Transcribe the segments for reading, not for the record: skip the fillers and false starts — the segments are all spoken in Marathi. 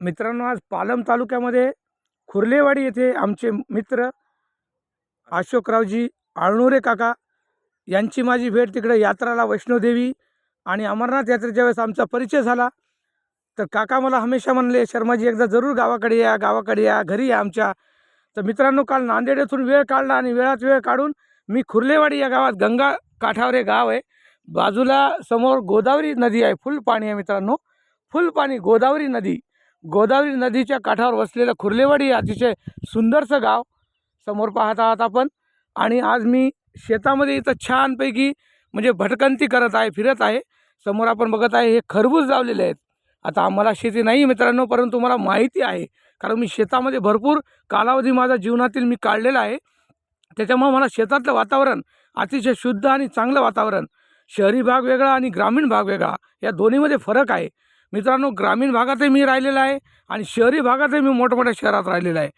मित्रांनो, आज पालम तालुक्यामध्ये खुर्लेवाडी येथे आमचे मित्र अशोकरावजी आळनुरे काका यांची माझी भेट तिकडे यात्राला वैष्णोदेवी आणि अमरनाथ यात्रेच्या वेळेस आमचा परिचय झाला. तर काका मला हमेशा म्हणले, शर्माजी एकदा जरूर गावाकडे या, गावाकडे या, घरी या आमच्या. तर मित्रांनो, काल नांदेड येथून वेळ काढला आणि वेळात वेळ काढून मी खुर्लेवाडी या गावात, गंगा काठावर हे गाव आहे, बाजूला समोर गोदावरी नदी आहे, फुल पाणी आहे मित्रांनो, फुल पाणी. गोदावरी नदीच्या काठावर वसलेलं खुर्लेवाडी हे अतिशय सुंदरसं गाव समोर पाहत आहात आपण. आणि आज मी शेतामध्ये इथं छानपैकी म्हणजे भटकंती करत आहे, फिरत आहे. समोर आपण बघत आहे हे खरबूज लावलेले आहेत. आता आम्हाला शेती नाही मित्रांनो, परंतु मला माहिती आहे, कारण मी शेतामध्ये भरपूर कालावधी माझा जीवनातील मी काढलेला आहे. त्याच्यामुळे मला शेतातलं वातावरण अतिशय शुद्ध आणि चांगलं वातावरण. शहरी भाग वेगळा आणि ग्रामीण भाग वेगळा, या दोन्हीमध्ये फरक आहे मित्रांनो. ग्रामीण भागातही मी राहिलेला आहे आणि शहरी भागातही मी मोठमोठ्या शहरात राहिलेला आहे.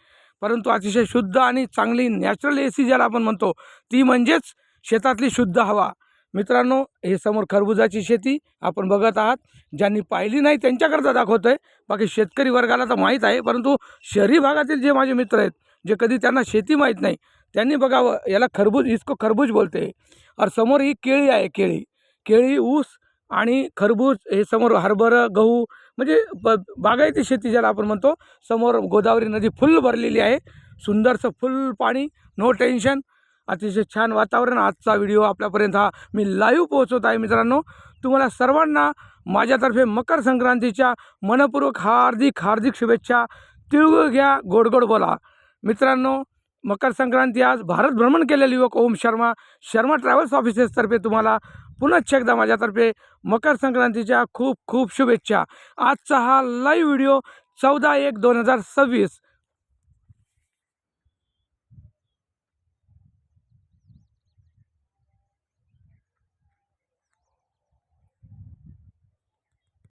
परंतु अतिशय शुद्ध आणि चांगली नॅचरल एसी ज्याला आपण म्हणतो, ती म्हणजेच शेतातली शुद्ध हवा. मित्रांनो, हे समोर खरबुजाची शेती आपण बघत आहात. ज्यांनी पाहिली नाही त्यांच्याकरता दाखवतो आहे, बाकी शेतकरी वर्गाला तर माहीत आहे. परंतु शहरी भागातील जे माझे मित्र आहेत, जे कधी त्यांना शेती माहीत नाही, त्यांनी बघावं. याला खरबूज, इसको खरबूज बोलते. और समोर ही केळी आहे, केळी, ऊस आणि खरबूज. हे समोर हरभरा, गहू, म्हणजे बागायती शेती ज्याला आपण म्हणतो. समोर गोदावरी नदी फुल भरलेली आहे, सुंदरसं फुल पाणी, नो टेन्शन, अतिशय छान वातावरण. आजचा व्हिडिओ आपल्यापर्यंत हा मी लाईव्ह पोहोचवत आहे मित्रांनो. तुम्हाला सर्वांना माझ्यातर्फे मकर संक्रांतीच्या मनपूर्वक हार्दिक शुभेच्छा. तिळगुळ घ्या, गोड गोड बोला. मित्रांनो, मकर संक्रांती आज भारत भ्रमण केलेले युवक ओम शर्मा ट्रॅव्हल्स ऑफिसेसतर्फे तुम्हाला पुनश्च एकदा माझ्यातर्फे मकर संक्रांतीच्या खूप खूप शुभेच्छा. आजचा हा लाईव्ह व्हिडिओ 14/1/2026